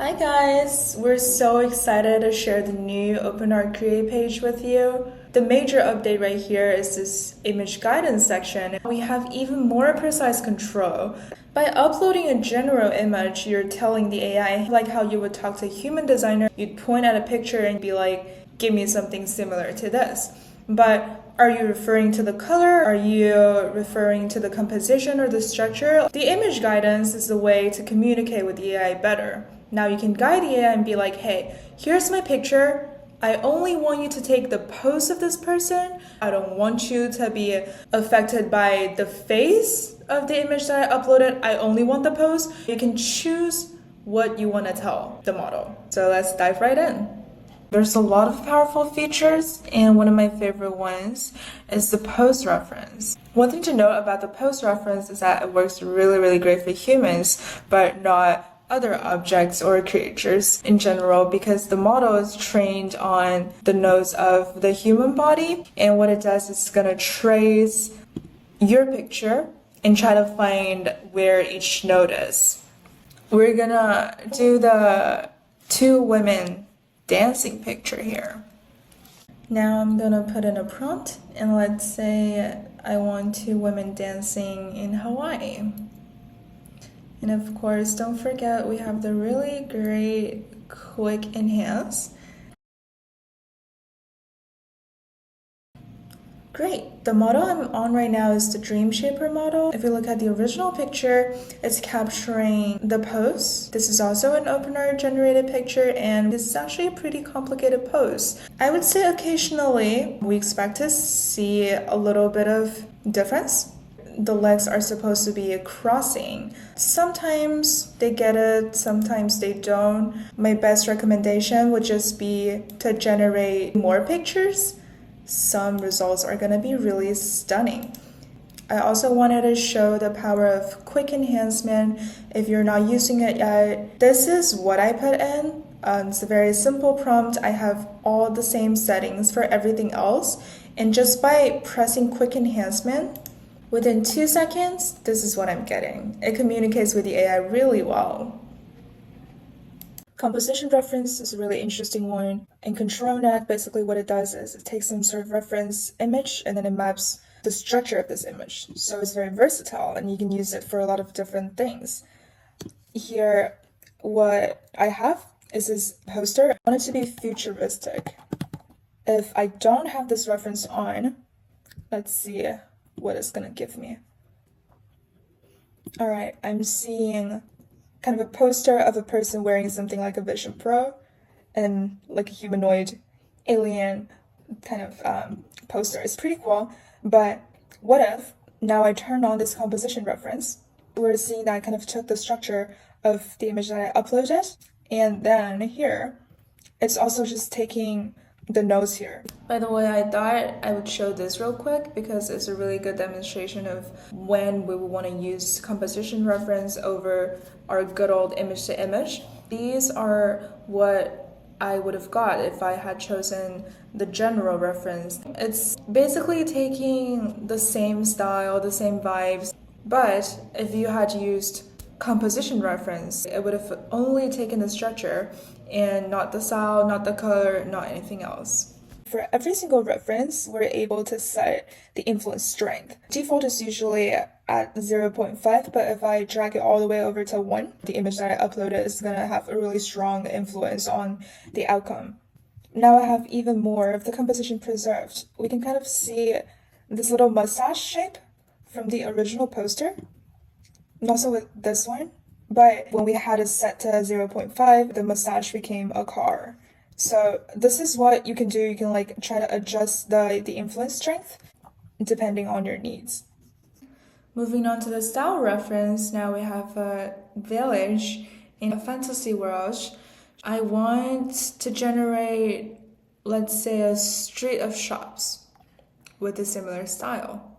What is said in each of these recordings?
Hi guys, we're so excited to share the new OpenArt Create page with you. The major update right here is this image guidance section. We have even more precise control. By uploading a general image, you're telling the AI, like how you would talk to a human designer, you'd point at a picture and be like, give me something similar to this. But are you referring to the color? Are you referring to the composition or the structure? The image guidance is the way to communicate with the AI better. Now you can guide the AI and be like, hey, here's my picture. I only want you to take the pose of this person. I don't want you to be affected by the face of the image that I uploaded. I only want the pose. You can choose what you want to tell the model. So let's dive right in. There's a lot of powerful features, and one of my favorite ones is the pose reference. One thing to note about the pose reference is that it works really great for humans, but not other objects or creatures in general, because the model is trained on the nose of the human body, and what it does is it's going to trace your picture and try to find where each node is. We're gonna do the two women dancing picture here. Now I'm gonna put in a prompt, and let's say I want two women dancing in Hawaii. And of course, don't forget we have the really great quick enhance. Great. The model I'm on right now is the Dream Shaper model. If you look at the original picture, it's capturing the pose. This is also an OpenArt generated picture, and this is actually a pretty complicated pose. I would say occasionally we expect to see a little bit of difference. The legs are supposed to be crossing. Sometimes they get it, sometimes they don't. My best recommendation would just be to generate more pictures. Some results are going to be really stunning. I also wanted to show the power of quick enhancement. If you're not using it yet, this is what I put in. It's a very simple prompt. I have all the same settings for everything else. And just by pressing quick enhancement, within 2 seconds, this is what I'm getting. It communicates with the AI really well. Composition reference is a really interesting one. In ControlNet, basically what it does is it takes some sort of reference image and then it maps the structure of this image. So it's very versatile and you can use it for a lot of different things. Here, what I have is this poster. I want it to be futuristic. If I don't have this reference on, let's see what it's gonna give me. All right, I'm seeing kind of a poster of a person wearing something like a Vision Pro and like a humanoid alien kind of poster. It's pretty cool, but what if now I turn on this composition reference? We're seeing that I kind of took the structure of the image that I uploaded, and then here, it's also just taking the nose here. By the way, I thought I would show this real quick because it's a really good demonstration of when we would want to use composition reference over our good old image to image. These are what I would have got if I had chosen the general reference. It's basically taking the same style, the same vibes, but if you had used composition reference, it would have only taken the structure and not the style, not the color, not anything else. For every single reference, we're able to set the influence strength. Default is usually at 0.5, but if I drag it all the way over to 1, the image that I uploaded is going to have a really strong influence on the outcome. Now I have even more of the composition preserved. We can kind of see this little mustache shape from the original poster, and also with this one. But when we had it set to 0.5, the mustache became a car. So this is what you can do. You can like try to adjust the influence strength depending on your needs. Moving on to the style reference, now we have a village in a fantasy world. I want to generate, let's say, a street of shops with a similar style.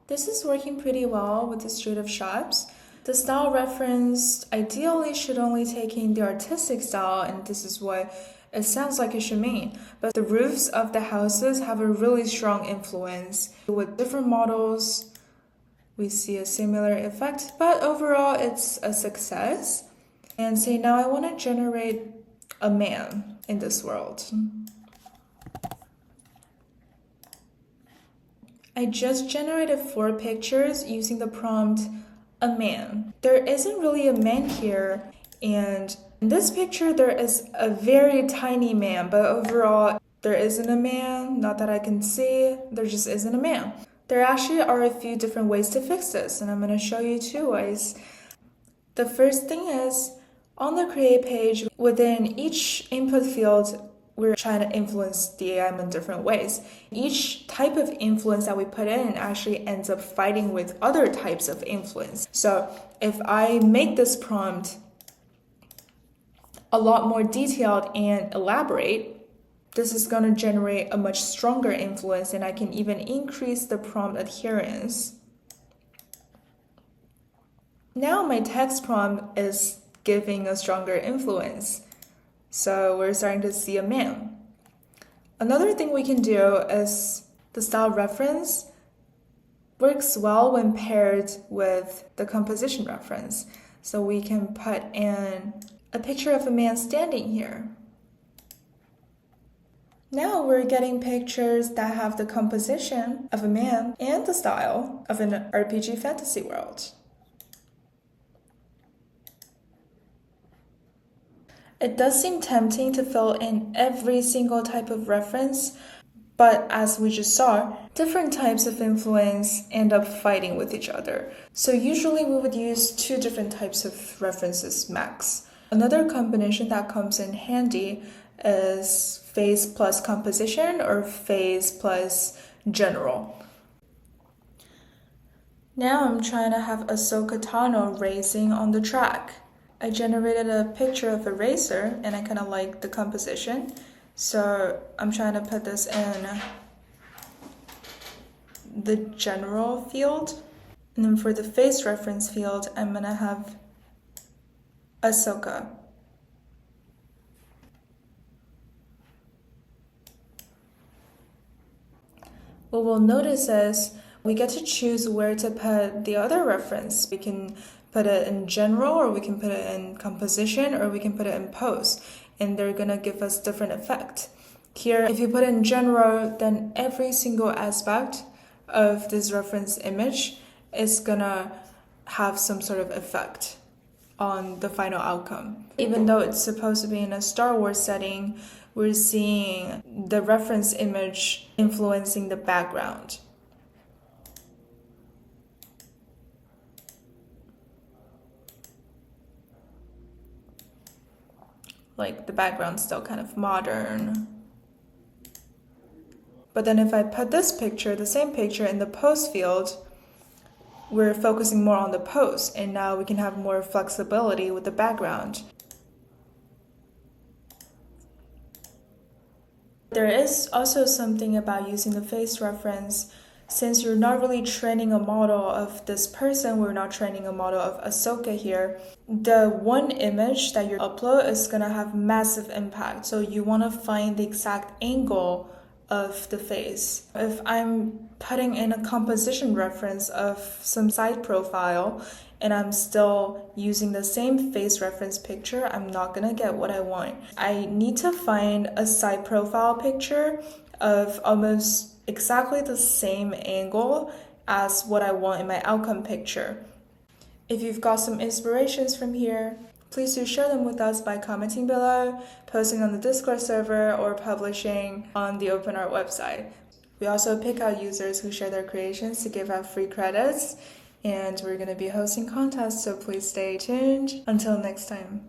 This is working pretty well with the street of shops. The style reference ideally should only take in the artistic style, and this is what it sounds like it should mean. But the roofs of the houses have a really strong influence. With different models, we see a similar effect, but overall it's a success. And say now I want to generate a man in this world. I just generated 4 pictures using the prompt a man. There isn't really a man here, and in this picture there is a very tiny man, but overall there isn't a man, not that I can see, there just isn't a man. There actually are a few different ways to fix this, and I'm going to show you 2 ways. The first thing is, on the create page, within each input field, we're trying to influence the AI in different ways. Each type of influence that we put in actually ends up fighting with other types of influence. So if I make this prompt a lot more detailed and elaborate, this is going to generate a much stronger influence, and I can even increase the prompt adherence. Now my text prompt is giving a stronger influence. So we're starting to see a man. Another thing we can do is the style reference works well when paired with the composition reference. So we can put in a picture of a man standing here. Now we're getting pictures that have the composition of a man and the style of an RPG fantasy world. It does seem tempting to fill in every single type of reference, but as we just saw, different types of influence end up fighting with each other. So usually we would use 2 different types of references max. Another combination that comes in handy is phase plus composition or phase plus general. Now I'm trying to have Ahsoka Tano racing on the track. I generated a picture of a racer and I kind of like the composition. So I'm trying to put this in the general field. And then for the face reference field, I'm going to have Ahsoka. What we'll notice is we get to choose where to put the other reference. We can put it in general, or we can put it in composition, or we can put it in pose, and they're gonna give us different effect. Here, if you put it in general, then every single aspect of this reference image is gonna have some sort of effect on the final outcome. Even though it's supposed to be in a Star Wars setting, we're seeing the reference image influencing the background. Like the background's still kind of modern. But then if I put this picture, the same picture in the pose field, we're focusing more on the pose, and now we can have more flexibility with the background. There is also something about using the face reference. Since you're not really training a model of this person, we're not training a model of Ahsoka here, the one image that you upload is going to have massive impact. So you want to find the exact angle of the face. If I'm putting in a composition reference of some side profile and I'm still using the same face reference picture, I'm not going to get what I want. I need to find a side profile picture of almost exactly the same angle as what I want in my outcome picture. If you've got some inspirations from here, please do share them with us by commenting below, posting on the Discord server, or publishing on the OpenArt website. We also pick out users who share their creations to give out free credits, and we're going to be hosting contests, so please stay tuned. Until next time.